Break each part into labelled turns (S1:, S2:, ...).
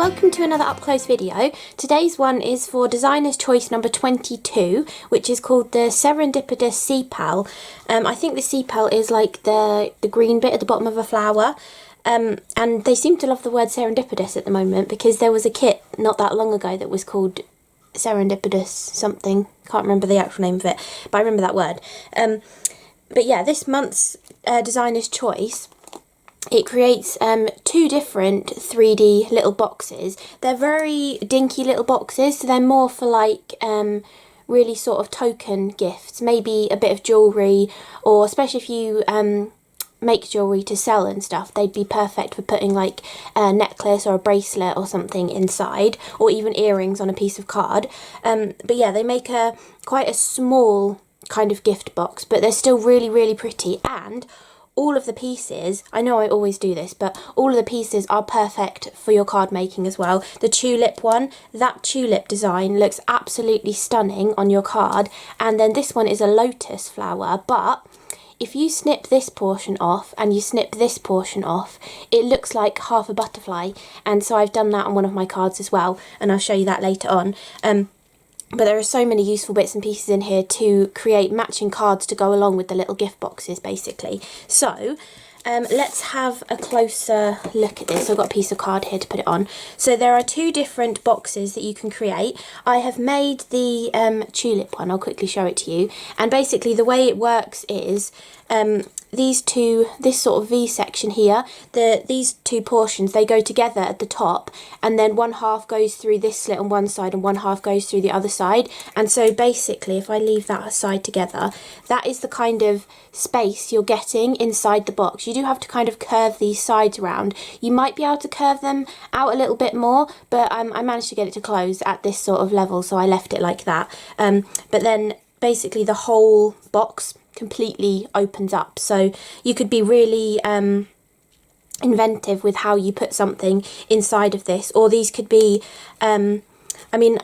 S1: welcome to another up close video. Today's one is for designer's choice number 22, which is called the Serendipitous Sepal. I think the sepal is like the green bit at the bottom of a flower. And they seem to love the word serendipitous at the moment, because there was a kit not that long ago that was called Serendipitous something. Can't remember the actual name of it, but I remember that word. But yeah, this month's designer's choice, it creates two different 3D little boxes. They're very dinky little boxes, so they're more for like really sort of token gifts, maybe a bit of jewellery, or especially if you make jewellery to sell and stuff, they'd be perfect for putting like a necklace or a bracelet or something inside, or even earrings on a piece of card. But yeah, they make quite a small kind of gift box, but they're still really pretty, and all of the pieces, I know I always do this, but all of the pieces are perfect for your card making as well. The tulip one, that tulip design looks absolutely stunning on your card, and then this one is a lotus flower, but if you snip this portion off and you snip this portion off, it looks like half a butterfly, and so I've done that on one of my cards as well, and I'll show you that later on. But there are so many useful bits and pieces in here to create matching cards to go along with the little gift boxes, basically. So let's have a closer look at this. I've got a piece of card here to put it on. So there are two different boxes that you can create. I have made the tulip one. I'll quickly show it to you. And basically the way it works is this sort of V section here, these two portions, they go together at the top, and then one half goes through this slit on one side and one half goes through the other side. And so basically, if I leave that side together, that is the kind of space you're getting inside the box. You do have to kind of curve these sides around. You might be able to curve them out a little bit more, but I managed to get it to close at this sort of level, so I left it like that. But then basically the whole box completely opens up, so you could be really inventive with how you put something inside of this. Or these could be I mean,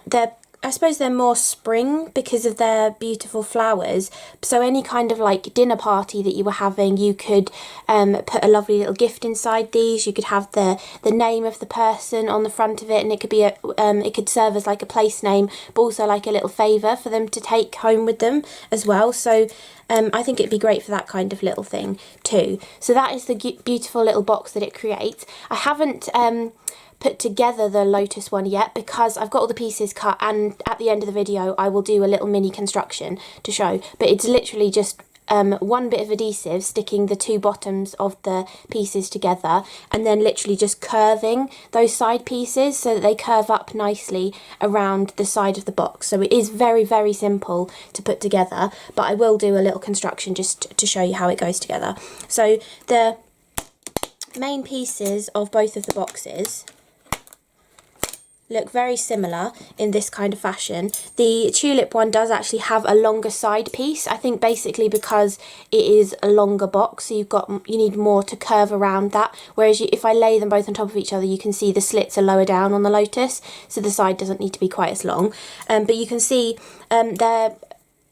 S1: I suppose they're more spring because of their beautiful flowers, so any kind of like dinner party that you were having, you could put a lovely little gift inside these. You could have the name of the person on the front of it, and it could be it could serve as like a place name, but also like a little favour for them to take home with them as well. So I think it'd be great for that kind of little thing too. So that is the beautiful little box that it creates. I haven't put together the lotus one yet because I've got all the pieces cut, and at the end of the video I will do a little mini construction to show, but it's literally just one bit of adhesive sticking the two bottoms of the pieces together, and then literally just curving those side pieces so that they curve up nicely around the side of the box. So it is very simple to put together, but I will do a little construction just to show you how it goes together. So the main pieces of both of the boxes look very similar in this kind of fashion. The tulip one does actually have a longer side piece, I think basically because it is a longer box, so you need more to curve around that, whereas if I lay them both on top of each other, you can see the slits are lower down on the lotus, so the side doesn't need to be quite as long. But you can see they're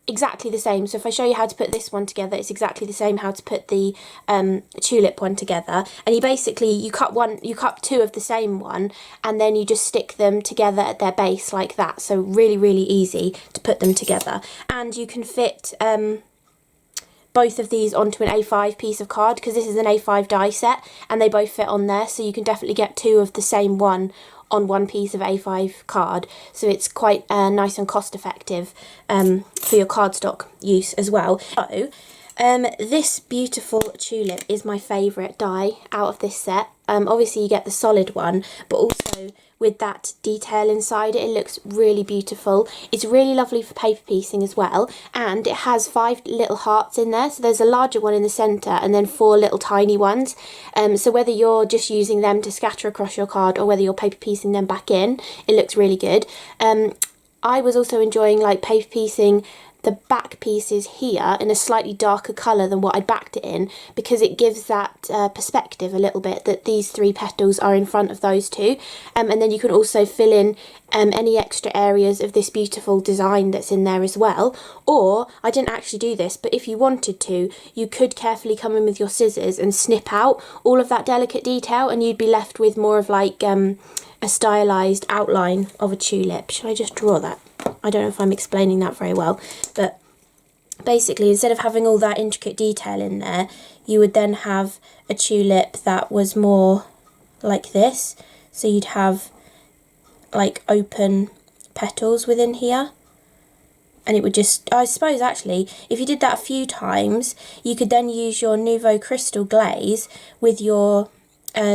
S1: exactly the same. So if I show you how to put this one together, it's exactly the same how to put the tulip one together. And you cut two of the same one, and then you just stick them together at their base like that. So really easy to put them together, and you can fit both of these onto an A5 piece of card, because this is an A5 die set and they both fit on there, so you can definitely get two of the same one on one piece of A5 card, so it's quite nice and cost effective for your cardstock use as well. So this beautiful tulip is my favourite die out of this set. Obviously you get the solid one, but also with that detail inside it, it looks really beautiful. It's really lovely for paper piecing as well, and it has 5 little hearts in there, so there's a larger one in the centre and then 4 little tiny ones. So whether you're just using them to scatter across your card or whether you're paper piecing them back in, it looks really good. I was also enjoying like paper piecing the back pieces here in a slightly darker colour than what I'd backed it in, because it gives that perspective a little bit that these 3 petals are in front of those 2, and then you can also fill in any extra areas of this beautiful design that's in there as well. Or I didn't actually do this, but if you wanted to, you could carefully come in with your scissors and snip out all of that delicate detail, and you'd be left with more of like a stylized outline of a tulip. Should I just draw that? I don't know if I'm explaining that very well, but basically instead of having all that intricate detail in there, you would then have a tulip that was more like this. So you'd have like open petals within here. And it would just, I suppose actually, if you did that a few times, you could then use your Nuvo crystal glaze with your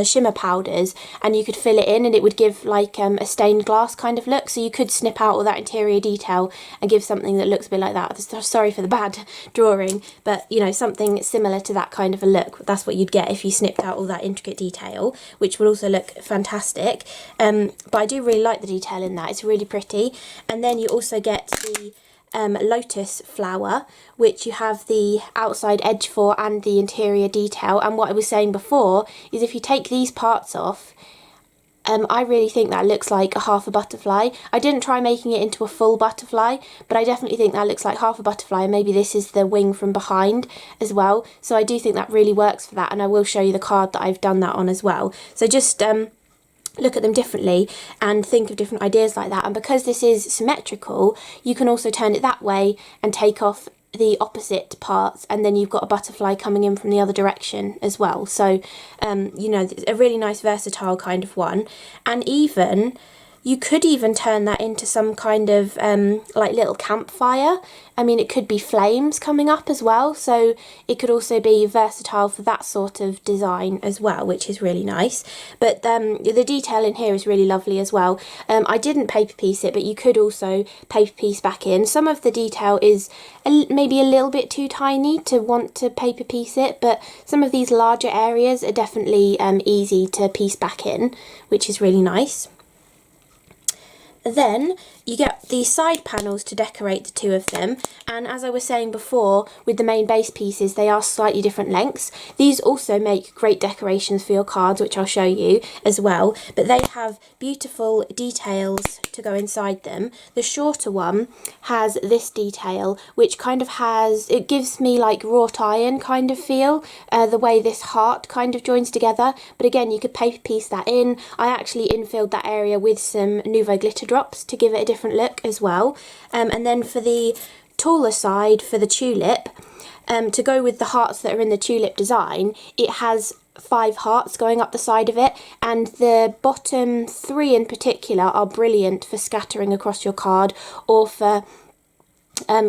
S1: shimmer powders, and you could fill it in and it would give like a stained glass kind of look. So you could snip out all that interior detail and give something that looks a bit like that. Sorry for the bad drawing, but you know, something similar to that kind of a look. That's what you'd get if you snipped out all that intricate detail, which would also look fantastic. But I do really like the detail in that. It's really pretty. And then you also get the lotus flower, which you have the outside edge for and the interior detail. And what I was saying before is if you take these parts off, I really think that looks like a half a butterfly. I didn't try making it into a full butterfly, but I definitely think that looks like half a butterfly, and maybe this is the wing from behind as well. So I do think that really works for that, and I will show you the card that I've done that on as well. So just look at them differently and think of different ideas like that. And because this is symmetrical, you can also turn it that way and take off the opposite parts, and then you've got a butterfly coming in from the other direction as well. So you know, a really nice versatile kind of one. And even you could even turn that into some kind of like little campfire. I mean, it could be flames coming up as well, so it could also be versatile for that sort of design as well, which is really nice. But the detail in here is really lovely as well. I didn't paper piece it, but you could also paper piece back in. Some of the detail is maybe a little bit too tiny to want to paper piece it, but some of these larger areas are definitely easy to piece back in, which is really nice. Then you get the side panels to decorate the two of them, and as I was saying before, with the main base pieces, they are slightly different lengths. These also make great decorations for your cards, which I'll show you as well, but they have beautiful details to go inside them. The shorter one has this detail, which kind of has, it gives me like wrought iron kind of feel, the way this heart kind of joins together. But again, you could paper piece that in. I actually infilled that area with some Nuvo glitter drops to give it a different look as well. And then for the taller side, for the tulip, to go with the hearts that are in the tulip design, it has 5 hearts going up the side of it, and the bottom 3 in particular are brilliant for scattering across your card or for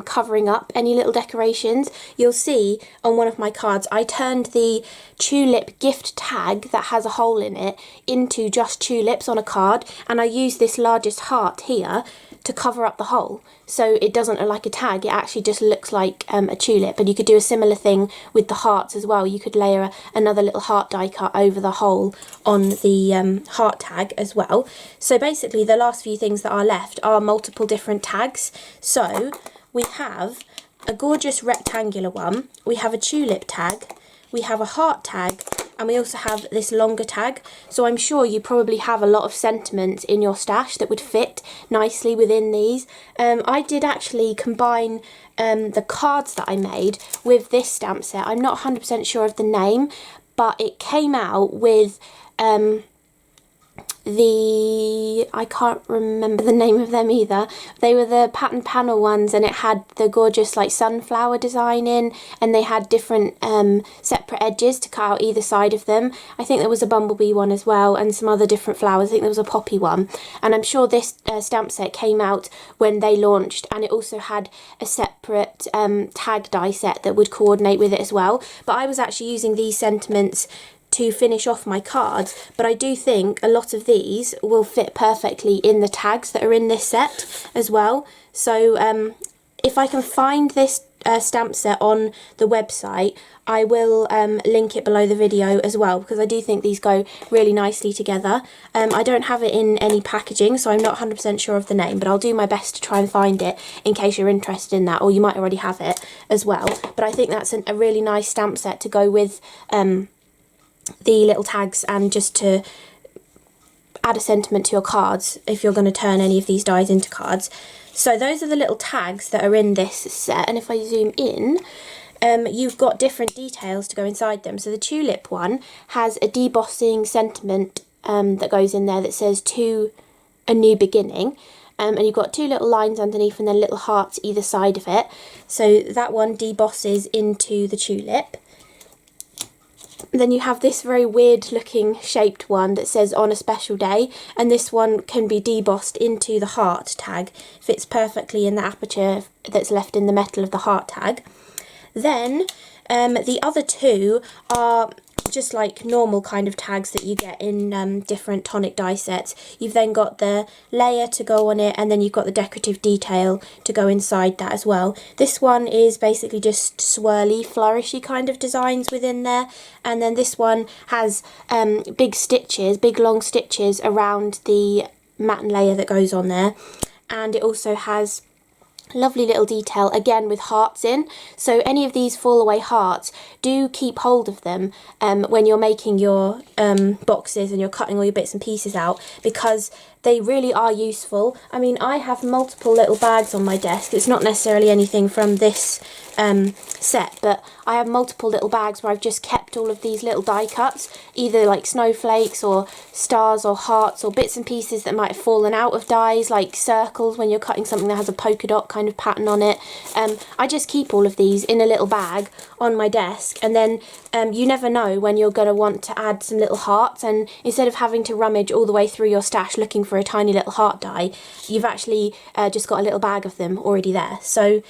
S1: covering up any little decorations. You'll see on one of my cards I turned the tulip gift tag that has a hole in it into just tulips on a card, and I used this largest heart here to cover up the hole, so it doesn't look like a tag, it actually just looks like a tulip. And you could do a similar thing with the hearts as well. You could layer another little heart die cut over the hole on the heart tag as well. So basically the last few things that are left are multiple different tags. So we have a gorgeous rectangular one, we have a tulip tag, we have a heart tag, and we also have this longer tag. So I'm sure you probably have a lot of sentiments in your stash that would fit nicely within these. I did actually combine the cards that I made with this stamp set. I'm not 100% sure of the name, but it came out with I can't remember the name of them either. They were the pattern panel ones, and it had the gorgeous like sunflower design in, and they had different separate edges to cut out either side of them. I think there was a bumblebee one as well, and some other different flowers. I think there was a poppy one, and I'm sure this stamp set came out when they launched, and it also had a separate tag die set that would coordinate with it as well. But I was actually using these sentiments to finish off my cards, but I do think a lot of these will fit perfectly in the tags that are in this set as well. So if I can find this stamp set on the website, I will link it below the video as well, because I do think these go really nicely together. I don't have it in any packaging, so I'm not 100% sure of the name, but I'll do my best to try and find it in case you're interested in that, or you might already have it as well. But I think that's a really nice stamp set to go with the little tags, and just to add a sentiment to your cards if you're going to turn any of these dies into cards. So those are the little tags that are in this set, and if I zoom in, you've got different details to go inside them. So the tulip one has a debossing sentiment that goes in there that says "To a New Beginning." And you've got 2 little lines underneath and then little hearts either side of it. So that one debosses into the tulip. Then you have this very weird looking shaped one that says "On a Special Day," and this one can be debossed into the heart tag. Fits perfectly in the aperture that's left in the metal of the heart tag. Then the other 2 are just like normal kind of tags that you get in different Tonic die sets. You've then got the layer to go on it, and then you've got the decorative detail to go inside that as well. This one is basically just swirly, flourishy kind of designs within there, and then this one has big stitches, big long stitches around the matte layer that goes on there, and it also has lovely little detail again with hearts in. So any of these fall away hearts, do keep hold of them when you're making your boxes and you're cutting all your bits and pieces out, because they really are useful. I mean, I have multiple little bags on my desk. It's not necessarily anything from this set, but I have multiple little bags where I've just kept all of these little die cuts, either like snowflakes or stars or hearts or bits and pieces that might have fallen out of dies, like circles when you're cutting something that has a polka dot kind of pattern on it. I just keep all of these in a little bag on my desk, and then you never know when you're going to want to add some little hearts, and instead of having to rummage all the way through your stash looking for a tiny little heart die, you've actually just got a little bag of them already there. So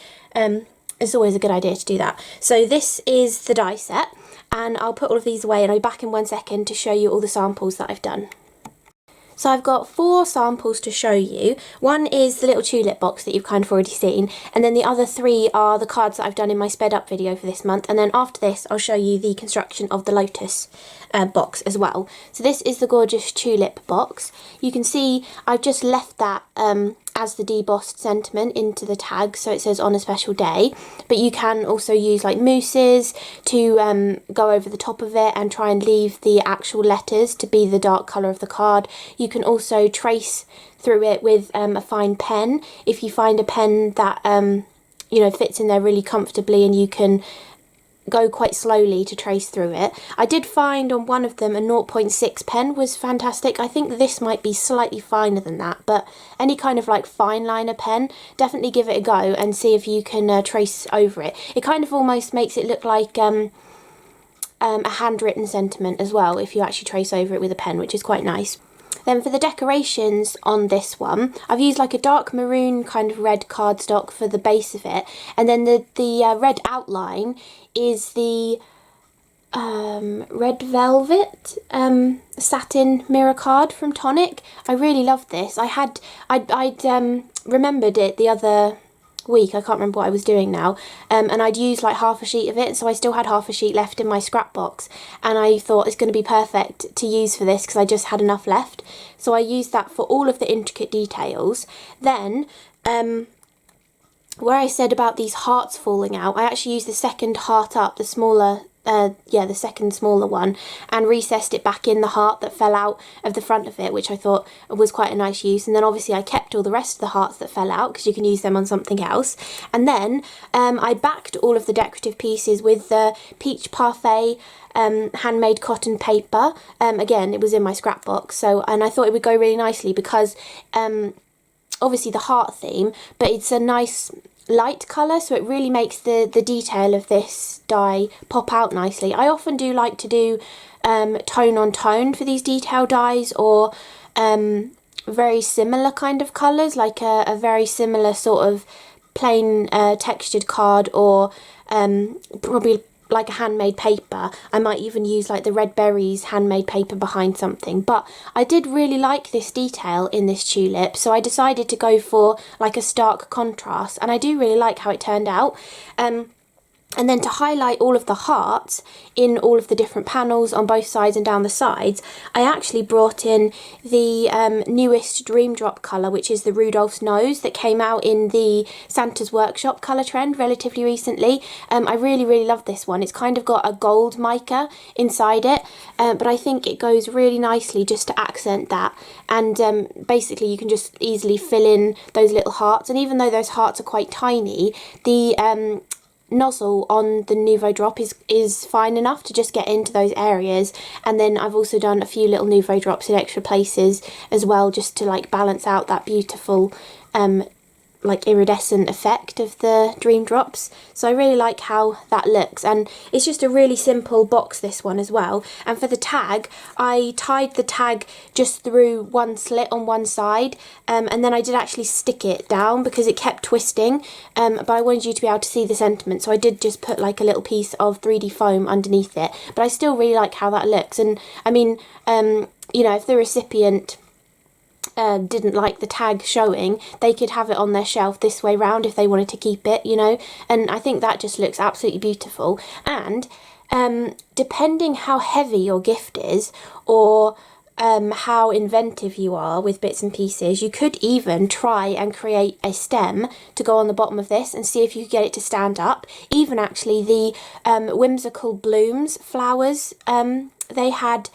S1: it's always a good idea to do that. So this is the die set, and I'll put all of these away and I'll be back in 1 second to show you all the samples that I've done. So I've got 4 samples to show you. One is the little tulip box that you've kind of already seen, and then the other 3 are the cards that I've done in my sped up video for this month, and then after this I'll show you the construction of the lotus box as well. So this is the gorgeous tulip box. You can see I've just left that as the debossed sentiment into the tag, so it says "On a Special Day," but you can also use like mousses to go over the top of it and try and leave the actual letters to be the dark colour of the card. You can also trace through it with a fine pen if you find a pen that you know, fits in there really comfortably and you can go quite slowly to trace through it. I did find on one of them a 0.6 pen was fantastic. I think this might be slightly finer than that, but any kind of like fine liner pen, definitely give it a go and see if you can trace over it. It kind of almost makes it look like a handwritten sentiment as well if you actually trace over it with a pen, which is quite nice. Then for the decorations on this one, I've used like a dark maroon kind of red cardstock for the base of it, and then the red outline is the red velvet satin mirror card from Tonic. I really love this. I'd remembered it the other week, I can't remember what I was doing now, and I'd used like half a sheet of it, so I still had half a sheet left in my scrap box, and I thought it's going to be perfect to use for this because I just had enough left, so I used that for all of the intricate details. Then where I said about these hearts falling out, I actually used the second heart up, the smaller the second smaller one, and recessed it back in the heart that fell out of the front of it, which I thought was quite a nice use. And then obviously I kept all the rest of the hearts that fell out because you can use them on something else. And then I backed all of the decorative pieces with the peach parfait handmade cotton paper. Again, it was in my scrap box, so, and I thought it would go really nicely because obviously the heart theme, but it's a nice light colour, so it really makes the detail of this die pop out nicely. I often do like to do tone on tone for these detail dies, or very similar kind of colours, like a very similar sort of plain textured card, or probably like a handmade paper. I might even use like the red berries handmade paper behind something, but I did really like this detail in this tulip, so I decided to go for like a stark contrast, and I do really like how it turned out. And then to highlight all of the hearts in all of the different panels on both sides and down the sides, I actually brought in the newest Dream Drop colour, which is the Rudolph's nose that came out in the Santa's Workshop colour trend relatively recently. I really love this one. It's kind of got a gold mica inside it, but I think it goes really nicely just to accent that. And basically you can just easily fill in those little hearts, and even though those hearts are quite tiny, the nozzle on the Nuvo drop is fine enough to just get into those areas. And then I've also done a few little Nuvo drops in extra places as well, just to like balance out that beautiful like iridescent effect of the dream drops. So I really like how that looks, and it's just a really simple box, this one as well. And for the tag, I tied the tag just through one slit on one side, and then I did actually stick it down because it kept twisting, but I wanted you to be able to see the sentiment, so I did just put like a little piece of 3D foam underneath it. But I still really like how that looks, and I mean, you know, if the recipient didn't like the tag showing, they could have it on their shelf this way round if they wanted to keep it, you know. And I think that just looks absolutely beautiful. And depending how heavy your gift is, or how inventive you are with bits and pieces, you could even try and create a stem to go on the bottom of this and see if you could get it to stand up. Even actually the Whimsical Blooms flowers, they had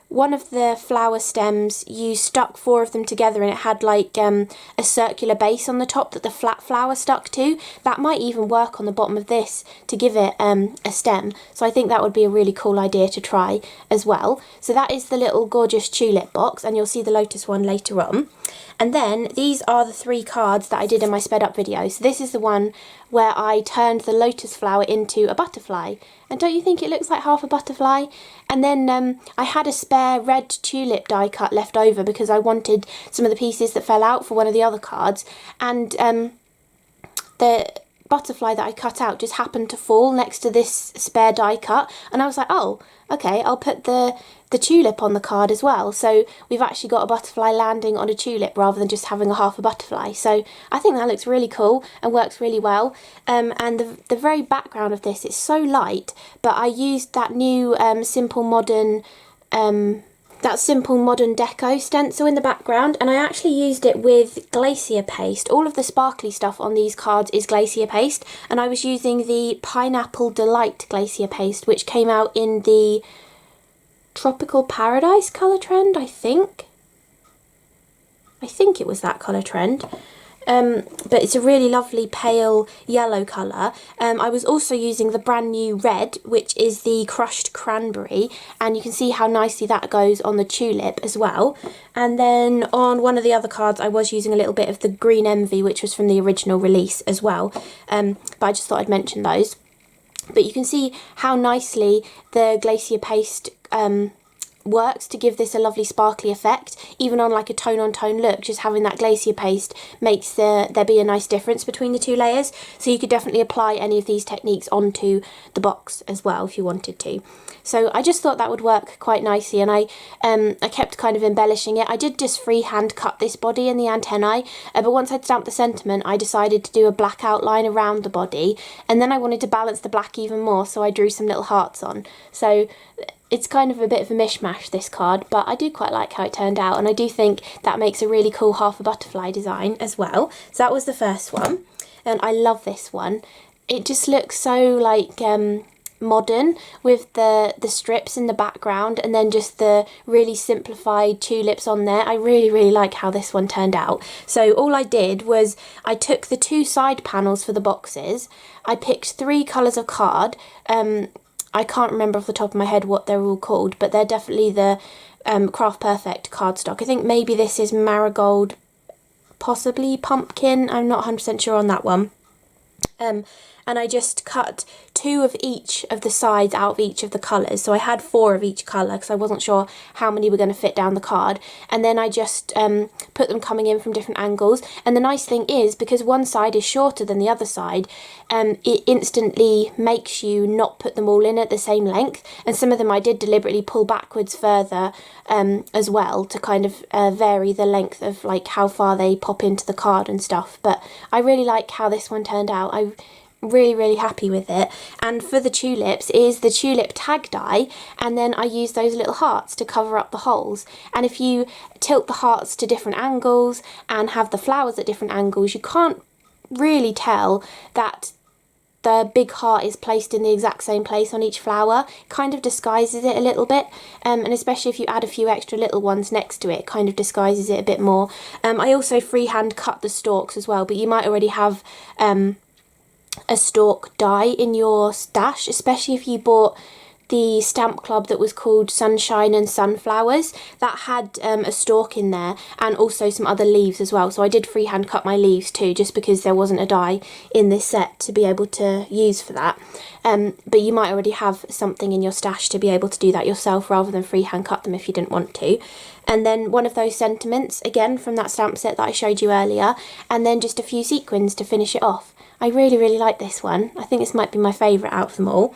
S1: one of the flower stems, you stuck 4 of them together and it had like a circular base on the top that the flat flower stuck to. That might even work on the bottom of this to give it a stem. So I think that would be a really cool idea to try as well. So that is the little gorgeous tulip box, and you'll see the lotus one later on. And then these are the 3 cards that I did in my sped up video. So this is the one where I turned the lotus flower into a butterfly. And don't you think it looks like half a butterfly? And then I had a spare red tulip die cut left over because I wanted some of the pieces that fell out for one of the other cards. And the butterfly that I cut out just happened to fall next to this spare die cut. And I was like, oh, okay, I'll put the tulip on the card as well. So we've actually got a butterfly landing on a tulip rather than just having a half a butterfly. So I think that looks really cool and works really well. And the very background of this is so light, but I used that new Simple Modern Deco stencil in the background, and I actually used it with glacier paste. All of the sparkly stuff on these cards is glacier paste, and I was using the Pineapple Delight glacier paste, which came out in the Tropical Paradise colour trend, I think it was that colour trend. But it's a really lovely pale yellow colour. I was also using the brand new red, which is the crushed cranberry, and you can see how nicely that goes on the tulip as well. And then on one of the other cards I was using a little bit of the green envy, which was from the original release as well, but I just thought I'd mention those. But you can see how nicely the glacier paste works to give this a lovely sparkly effect. Even on like a tone on tone look, just having that glacier paste makes there be a nice difference between the 2 layers. So you could definitely apply any of these techniques onto the box as well if you wanted to. So I just thought that would work quite nicely, and I kept kind of embellishing it. I did just freehand cut this body and the antennae, but once I'd stamped the sentiment I decided to do a black outline around the body, and then I wanted to balance the black even more, so I drew some little hearts on. So it's kind of a bit of a mishmash, this card, but I do quite like how it turned out, and I do think that makes a really cool half a butterfly design as well. So that was the first one, and I love this one. It just looks so like modern with the strips in the background and then just the really simplified tulips on there. I really like how this one turned out. So all I did was I took the 2 side panels for the boxes. I picked 3 colours of card. I can't remember off the top of my head what they're all called, but they're definitely the Craft Perfect cardstock. I think maybe this is Marigold, possibly Pumpkin. I'm not 100% sure on that one. And I just cut 2 of each of the sides out of each of the colours. So I had 4 of each colour because I wasn't sure how many were going to fit down the card. And then I just put them coming in from different angles. And the nice thing is, because one side is shorter than the other side, it instantly makes you not put them all in at the same length. And some of them I did deliberately pull backwards further as well to kind of vary the length of like how far they pop into the card and stuff. But I really like how this one turned out. I'm really happy with it. And for the tulips is the tulip tag die, and then I use those little hearts to cover up the holes. And if you tilt the hearts to different angles and have the flowers at different angles, you can't really tell that the big heart is placed in the exact same place on each flower. It kind of disguises it a little bit, and especially if you add a few extra little ones next to it, it kind of disguises it a bit more. I also freehand cut the stalks as well, but you might already have a stalk die in your stash, especially if you bought the stamp club that was called Sunshine and Sunflowers. That had a stalk in there, and also some other leaves as well. So I did freehand cut my leaves too, just because there wasn't a die in this set to be able to use for that. But you might already have something in your stash to be able to do that yourself, rather than freehand cut them if you didn't want to. And then one of those sentiments, again from that stamp set that I showed you earlier, and then just a few sequins to finish it off. I really, really like this one. I think this might be my favourite out of them all.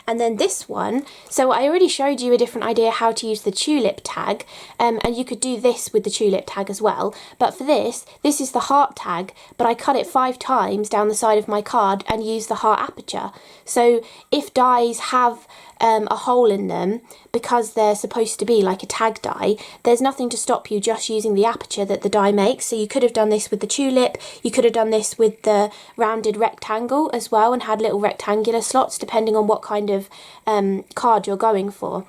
S1: And then this one, so I already showed you a different idea how to use the tulip tag, and you could do this with the tulip tag as well. But for this is the heart tag, but I cut it 5 times down the side of my card and use the heart aperture. So if dies have a hole in them, because they're supposed to be like a tag die, there's nothing to stop you just using the aperture that the die makes. So you could have done this with the tulip, you could have done this with the rounded rectangle as well, and had little rectangular slots depending on what kind of card you're going for.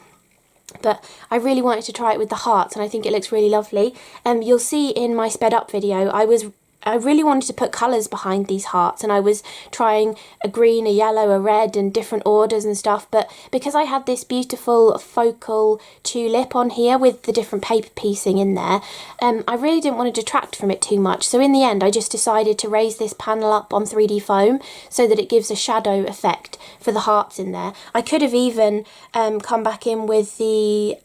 S1: But I really wanted to try it with the hearts, and I think it looks really lovely. You'll see in my sped up video, I really wanted to put colours behind these hearts, and I was trying a green, a yellow, a red, and different orders and stuff, but because I had this beautiful focal tulip on here with the different paper piecing in there, I really didn't want to detract from it too much. So in the end I just decided to raise this panel up on 3D foam so that it gives a shadow effect for the hearts in there. I could have even come back in with the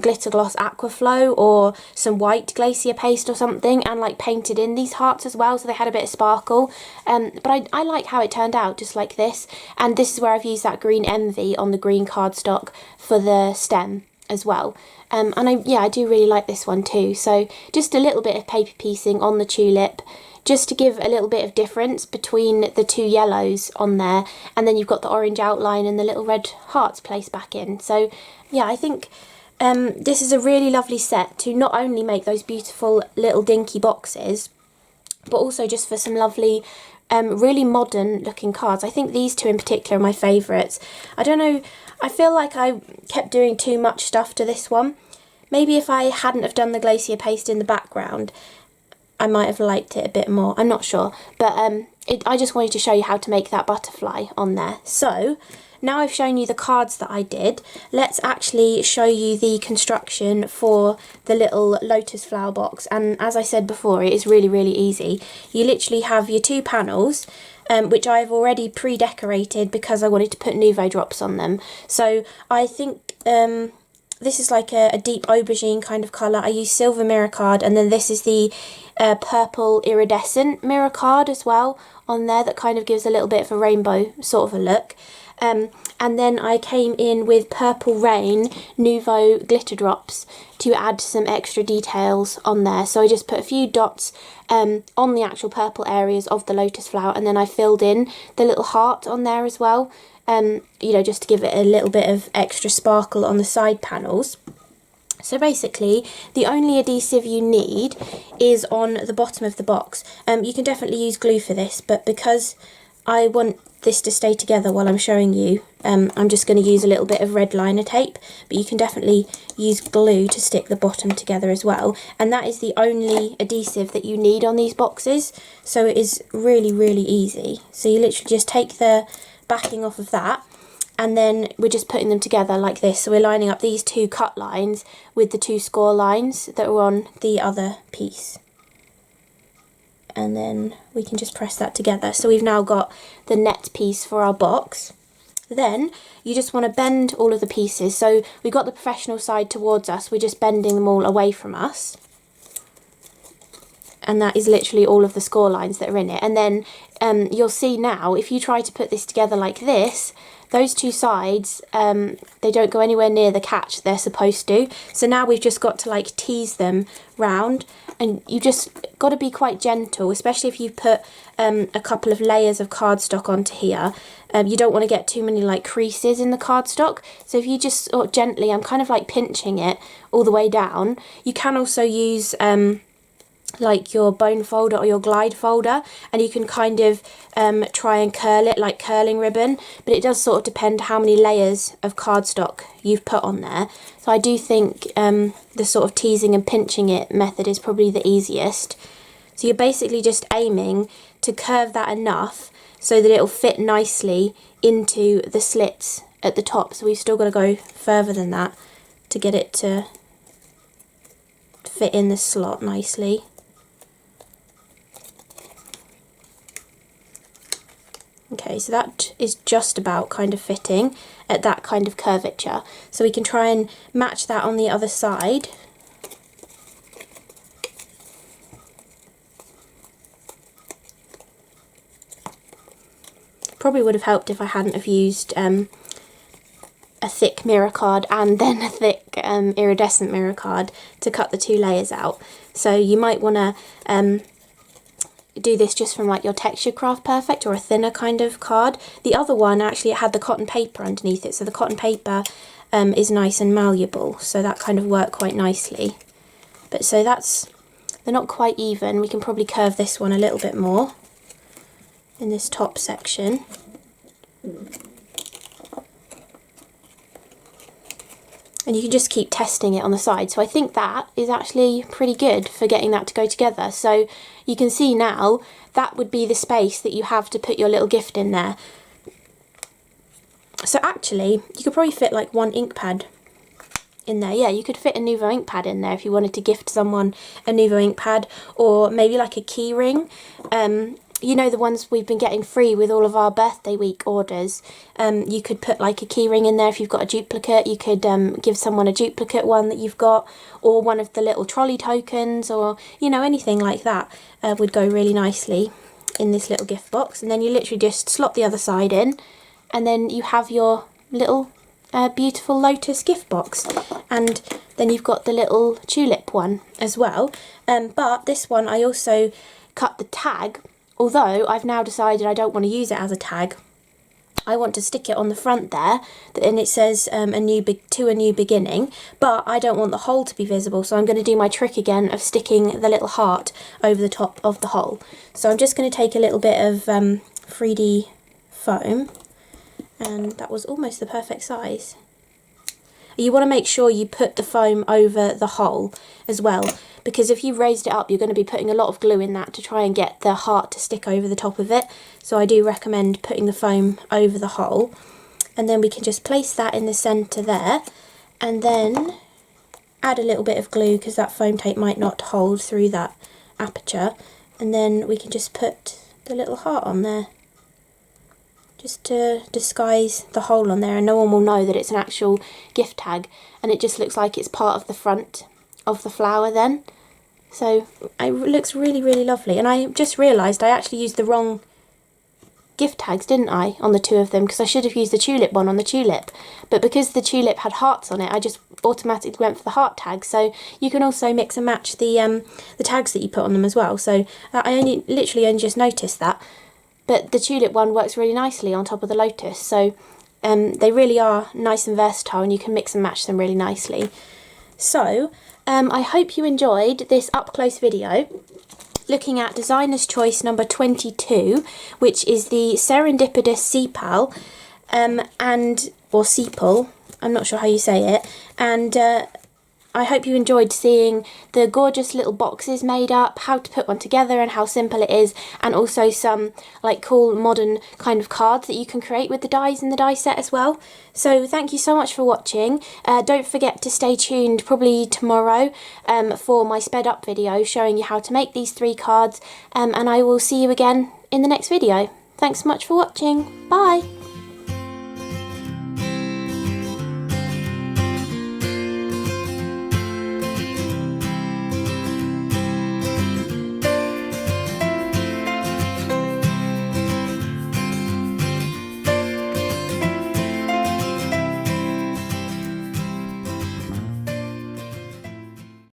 S1: glitter gloss Aquaflow or some white glacier paste or something, and like painted in these hearts as well, so they had a bit of sparkle, but I like how it turned out just like this. And this is where I've used that green envy on the green cardstock for the stem as well, and I do really like this one too. So just a little bit of paper piecing on the tulip, just to give a little bit of difference between the 2 yellows on there, and then you've got the orange outline and the little red hearts placed back in. So yeah, I think this is a really lovely set to not only make those beautiful little dinky boxes, but also just for some lovely, really modern looking cards. I think these 2 in particular are my favourites. I don't know, I feel like I kept doing too much stuff to this one. Maybe if I hadn't have done the glacier paste in the background, I might have liked it a bit more. I'm not sure, but I just wanted to show you how to make that butterfly on there. So now I've shown you the cards that I did, let's actually show you the construction for the little lotus flower box. And as I said before, it is really, really easy. You literally have your 2 panels, which I've already pre-decorated because I wanted to put Nuvo drops on them. So I think this is like a deep aubergine kind of colour. I use silver mirror card, and then this is the purple iridescent mirror card as well on there, that kind of gives a little bit of a rainbow sort of a look. And then I came in with Purple Rain Nuvo glitter drops to add some extra details on there. So I just put a few dots on the actual purple areas of the lotus flower, and then I filled in the little heart on there as well, you know, just to give it a little bit of extra sparkle on the side panels. So basically, the only adhesive you need is on the bottom of the box. You can definitely use glue for this, but because I want this to stay together while I'm showing you, I'm just going to use a little bit of red liner tape, but you can definitely use glue to stick the bottom together as well. And that is the only adhesive that you need on these boxes, so it is really, really easy. So you literally just take the backing off of that, and then we're just putting them together like this. So we're lining up these 2 cut lines with the 2 score lines that are on the other piece. And then we can just press that together. So we've now got the net piece for our box. Then you just want to bend all of the pieces. So we've got the professional side towards us, we're just bending them all away from us. And that is literally all of the score lines that are in it. And then you'll see now, if you try to put this together like this, those 2 sides, they don't go anywhere near the catch they're supposed to. So now we've just got to like tease them round, and you just got to be quite gentle, especially if you put a couple of layers of cardstock onto here. You don't want to get too many like creases in the cardstock. So if you just sort of gently, I'm kind of like pinching it all the way down. You can also use like your bone folder or your glide folder, and you can kind of try and curl it like curling ribbon, but it does sort of depend how many layers of cardstock you've put on there. So I do think the sort of teasing and pinching it method is probably the easiest. So you're basically just aiming to curve that enough so that it'll fit nicely into the slits at the top. So we've still got to go further than that to get it to fit in the slot nicely. Okay, so that is just about kind of fitting at that kind of curvature. So we can try and match that on the other side. Probably would have helped if I hadn't have used a thick mirror card and then a thick iridescent mirror card to cut the 2 layers out. So you might want to do this just from like your textured Craft Perfect or a thinner kind of card. The other one actually, it had the cotton paper underneath it, so the cotton paper is nice and malleable, so that kind of worked quite nicely. But so they're not quite even. We can probably curve this one a little bit more in this top section. And you can just keep testing it on the side. So I think that is actually pretty good for getting that to go together. So you can see now that would be the space that you have to put your little gift in there. So actually you could probably fit like 1 ink pad in there. Yeah, you could fit a Nuvo ink pad in there if you wanted to gift someone a Nuvo ink pad, or maybe like a key ring. You know, the ones we've been getting free with all of our birthday week orders. You could put like a key ring in there if you've got a duplicate. You could give someone a duplicate one that you've got, or one of the little trolley tokens, or, you know, anything like that would go really nicely in this little gift box. And then you literally just slot the other side in, and then you have your little beautiful lotus gift box. And then you've got the little tulip one as well. But this one I also cut the tag. Although I've now decided I don't want to use it as a tag. I want to stick it on the front there, and it says to a new beginning, but I don't want the hole to be visible, so I'm going to do my trick again of sticking the little heart over the top of the hole. So I'm just going to take a little bit of 3D foam, and that was almost the perfect size. You want to make sure you put the foam over the hole as well, because if you've raised it up, you're going to be putting a lot of glue in that to try and get the heart to stick over the top of it. So I do recommend putting the foam over the hole. And then we can just place that in the centre there, and then add a little bit of glue because that foam tape might not hold through that aperture. And then we can just put the little heart on there, just to disguise the hole on there, and no one will know that it's an actual gift tag, and it just looks like it's part of the front of the flower then. So it looks really, really lovely. And I just realised I actually used the wrong gift tags, didn't I, on the 2 of them, because I should have used the tulip one on the tulip, but because the tulip had hearts on it, I just automatically went for the heart tag. So you can also mix and match the tags that you put on them as well. So I literally only just noticed that. But the tulip one works really nicely on top of the lotus, so they really are nice and versatile, and you can mix and match them really nicely. So I hope you enjoyed this up-close video looking at designer's choice number 22, which is the Serendipitous Sepal, or Sepal, I'm not sure how you say it, and I hope you enjoyed seeing the gorgeous little boxes made up, how to put one together and how simple it is, and also some like cool modern kind of cards that you can create with the dies in the die set as well. So thank you so much for watching. Don't forget to stay tuned probably tomorrow for my sped up video showing you how to make these 3 cards, and I will see you again in the next video. Thanks so much for watching. Bye!